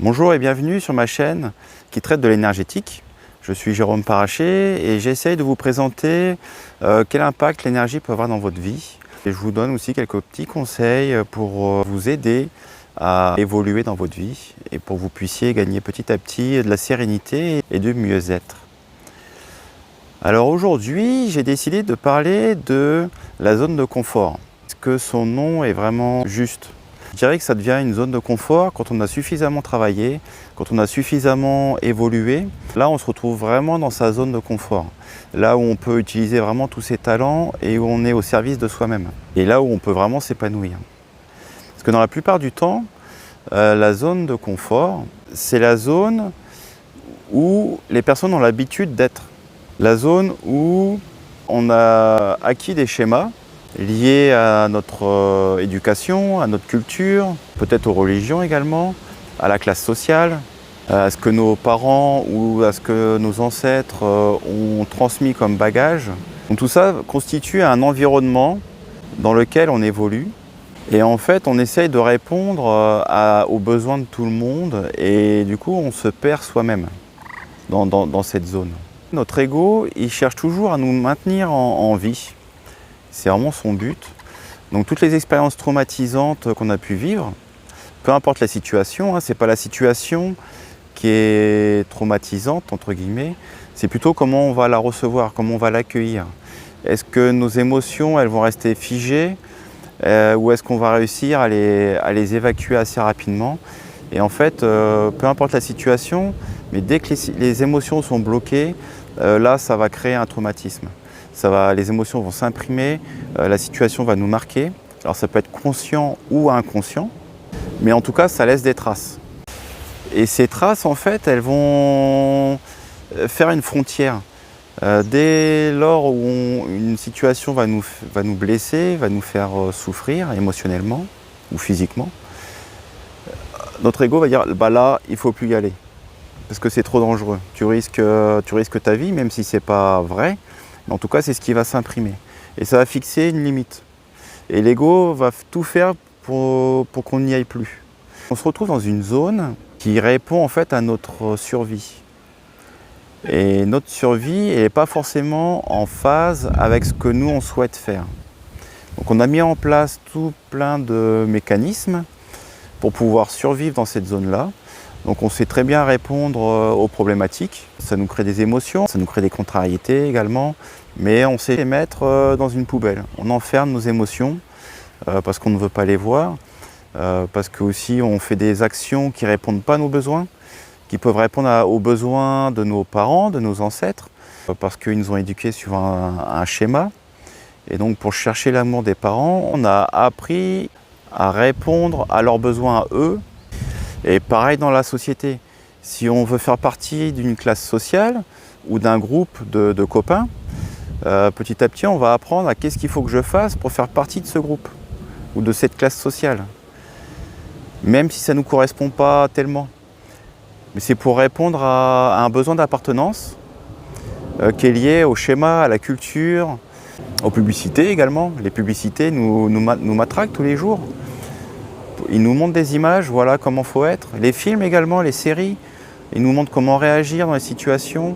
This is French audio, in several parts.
Bonjour et bienvenue sur ma chaîne qui traite de l'énergétique. Je suis Jérôme Paracher et j'essaye de vous présenter quel impact l'énergie peut avoir dans votre vie. Et je vous donne aussi quelques petits conseils pour vous aider à évoluer dans votre vie et pour que vous puissiez gagner petit à petit de la sérénité et du mieux-être. Alors aujourd'hui, j'ai décidé de parler de la zone de confort. Est-ce que son nom est vraiment juste ? Je dirais que ça devient une zone de confort quand on a suffisamment travaillé, quand on a suffisamment évolué. Là, on se retrouve vraiment dans sa zone de confort. Là où on peut utiliser vraiment tous ses talents et où on est au service de soi-même. Et là où on peut vraiment s'épanouir. Parce que dans la plupart du temps, la zone de confort, c'est la zone où les personnes ont l'habitude d'être. La zone où on a acquis des schémas liés à notre éducation, à notre culture, peut-être aux religions également, à la classe sociale, à ce que nos parents ou à ce que nos ancêtres ont transmis comme bagage. Donc tout ça constitue un environnement dans lequel on évolue. Et en fait, on essaye de répondre aux besoins de tout le monde et du coup, on se perd soi-même dans cette zone. Notre ego, il cherche toujours à nous maintenir en vie. C'est vraiment son but. Donc toutes les expériences traumatisantes qu'on a pu vivre, peu importe la situation, c'est pas la situation qui est traumatisante, entre guillemets, c'est plutôt comment on va la recevoir, comment on va l'accueillir. Est-ce que nos émotions, elles vont rester figées ou est-ce qu'on va réussir à les évacuer assez rapidement? Et en fait, peu importe la situation, mais dès que les émotions sont bloquées, là, ça va créer un traumatisme. Les émotions vont s'imprimer, la situation va nous marquer. Alors ça peut être conscient ou inconscient, mais en tout cas, ça laisse des traces. Et ces traces, en fait, elles vont faire une frontière. Dès lors où une situation va nous blesser, va nous faire souffrir émotionnellement ou physiquement, notre ego va dire bah là, il ne faut plus y aller parce que c'est trop dangereux. Tu risques ta vie, même si ce n'est pas vrai. Mais en tout cas, c'est ce qui va s'imprimer. Et ça va fixer une limite. Et l'ego va tout faire pour qu'on n'y aille plus. On se retrouve dans une zone qui répond en fait à notre survie. Et notre survie n'est pas forcément en phase avec ce que nous, on souhaite faire. Donc on a mis en place tout plein de mécanismes pour pouvoir survivre dans cette zone-là. Donc on sait très bien répondre aux problématiques. Ça nous crée des émotions, ça nous crée des contrariétés également. Mais on sait les mettre dans une poubelle. On enferme nos émotions parce qu'on ne veut pas les voir. Parce qu'aussi on fait des actions qui ne répondent pas à nos besoins, qui peuvent répondre aux besoins de nos parents, de nos ancêtres, parce qu'ils nous ont éduqués sur un schéma. Et donc pour chercher l'amour des parents, on a appris à répondre à leurs besoins à eux. Et pareil dans la société. Si on veut faire partie d'une classe sociale ou d'un groupe de copains, petit à petit on va apprendre à qu'est-ce qu'il faut que je fasse pour faire partie de ce groupe ou de cette classe sociale. Même si ça ne nous correspond pas tellement. Mais c'est pour répondre à un besoin d'appartenance qui est lié au schéma, à la culture, aux publicités également. Les publicités nous matraquent tous les jours. Ils nous montrent des images, voilà comment il faut être. Les films également, les séries, ils nous montrent comment réagir dans les situations.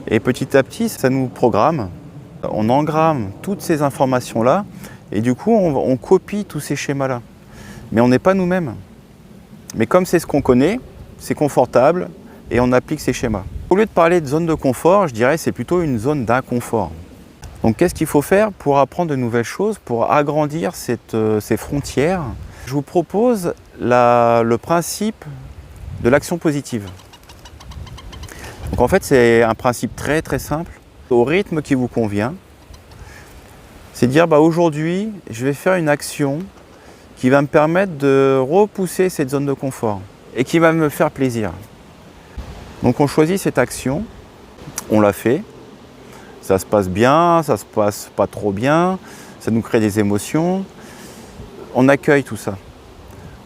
Et petit à petit, ça nous programme. On engramme toutes ces informations-là et du coup, on copie tous ces schémas-là. Mais on n'est pas nous-mêmes. Mais comme c'est ce qu'on connaît, c'est confortable et on applique ces schémas. Au lieu de parler de zone de confort, je dirais que c'est plutôt une zone d'inconfort. Donc qu'est-ce qu'il faut faire pour apprendre de nouvelles choses, pour agrandir ces frontières ? Je vous propose le principe de l'action positive. Donc en fait, c'est un principe très très simple, au rythme qui vous convient. C'est de dire aujourd'hui, je vais faire une action qui va me permettre de repousser cette zone de confort et qui va me faire plaisir. Donc on choisit cette action, on la fait, ça se passe bien, ça se passe pas trop bien, ça nous crée des émotions. On accueille tout ça.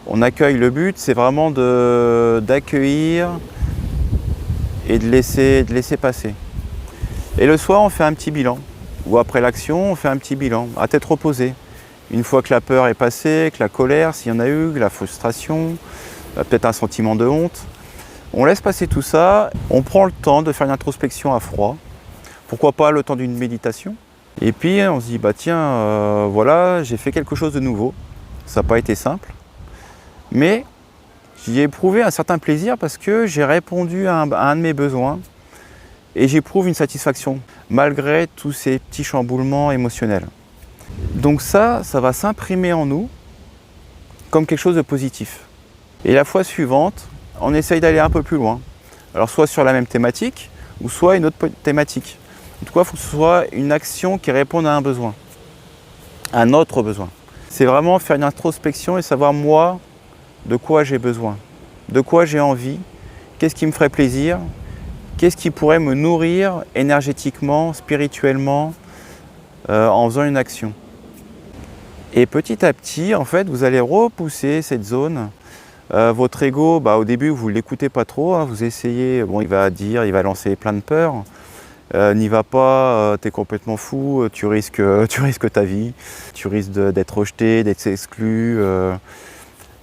On accueille, le but, c'est vraiment d'accueillir et de laisser passer. Et le soir, on fait un petit bilan. Ou après l'action, on fait un petit bilan, à tête reposée. Une fois que la peur est passée, que la colère, s'il y en a eu, que la frustration, peut-être un sentiment de honte. On laisse passer tout ça, on prend le temps de faire une introspection à froid. Pourquoi pas le temps d'une méditation. Et puis on se dit, bah tiens, voilà, j'ai fait quelque chose de nouveau. Ça n'a pas été simple. Mais j'y ai éprouvé un certain plaisir parce que j'ai répondu à un de mes besoins. Et j'éprouve une satisfaction, malgré tous ces petits chamboulements émotionnels. Donc ça va s'imprimer en nous comme quelque chose de positif. Et la fois suivante, on essaye d'aller un peu plus loin. Alors soit sur la même thématique, ou soit une autre thématique. En tout cas, il faut que ce soit une action qui réponde à un besoin, à un autre besoin. C'est vraiment faire une introspection et savoir moi, de quoi j'ai besoin, de quoi j'ai envie, qu'est-ce qui me ferait plaisir, qu'est-ce qui pourrait me nourrir énergétiquement, spirituellement, en faisant une action. Et petit à petit, en fait, vous allez repousser cette zone. Votre ego, au début, vous ne l'écoutez pas trop, hein, vous essayez, bon, il va lancer plein de peurs. N'y va pas, t'es complètement fou, tu risques ta vie, tu risques d'être rejeté, d'être exclu.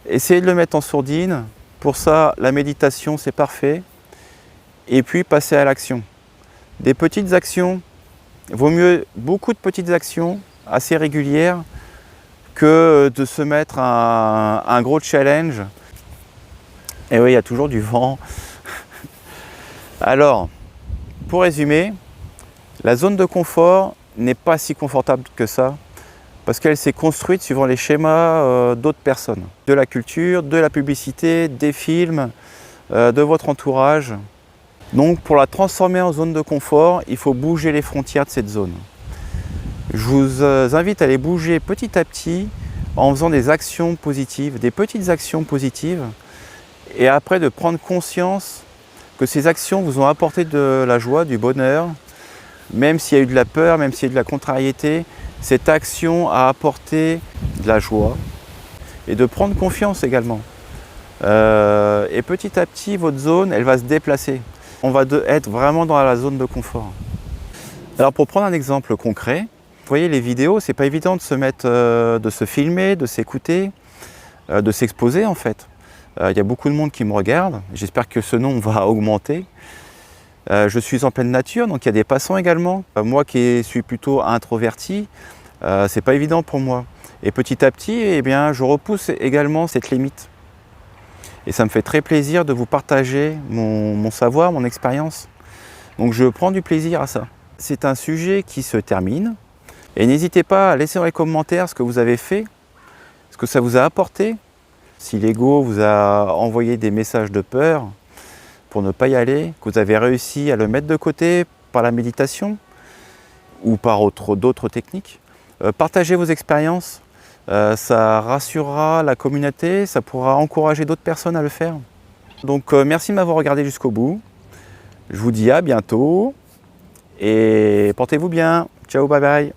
Essayez de le mettre en sourdine. Pour ça, la méditation, c'est parfait. Et puis, passer à l'action. Des petites actions, vaut mieux beaucoup de petites actions assez régulières que de se mettre un gros challenge. Et oui, il y a toujours du vent. Alors, pour résumer, la zone de confort n'est pas si confortable que ça parce qu'elle s'est construite suivant les schémas d'autres personnes, de la culture, de la publicité, des films, de votre entourage. Donc pour la transformer en zone de confort, il faut bouger les frontières de cette zone. Je vous invite à les bouger petit à petit en faisant des actions positives, des petites actions positives, et après de prendre conscience que ces actions vous ont apporté de la joie, du bonheur, même s'il y a eu de la peur, même s'il y a eu de la contrariété, cette action a apporté de la joie et de prendre confiance également. Et petit à petit, votre zone, elle va se déplacer. On va être vraiment dans la zone de confort. Alors pour prendre un exemple concret, vous voyez les vidéos, c'est pas évident de se mettre, de se filmer, de s'écouter, de s'exposer en fait. Il y a beaucoup de monde qui me regarde, j'espère que ce nombre va augmenter. Je suis en pleine nature, donc il y a des passants également. Moi qui suis plutôt introverti, c'est pas évident pour moi. Et petit à petit, eh bien, je repousse également cette limite. Et ça me fait très plaisir de vous partager mon savoir, mon expérience. Donc je prends du plaisir à ça. C'est un sujet qui se termine. Et n'hésitez pas à laisser dans les commentaires ce que vous avez fait, ce que ça vous a apporté. Si l'ego vous a envoyé des messages de peur pour ne pas y aller, que vous avez réussi à le mettre de côté par la méditation ou par d'autres techniques. Partagez vos expériences. Ça rassurera la communauté, ça pourra encourager d'autres personnes à le faire. Donc merci de m'avoir regardé jusqu'au bout. Je vous dis à bientôt et portez-vous bien. Ciao, bye bye.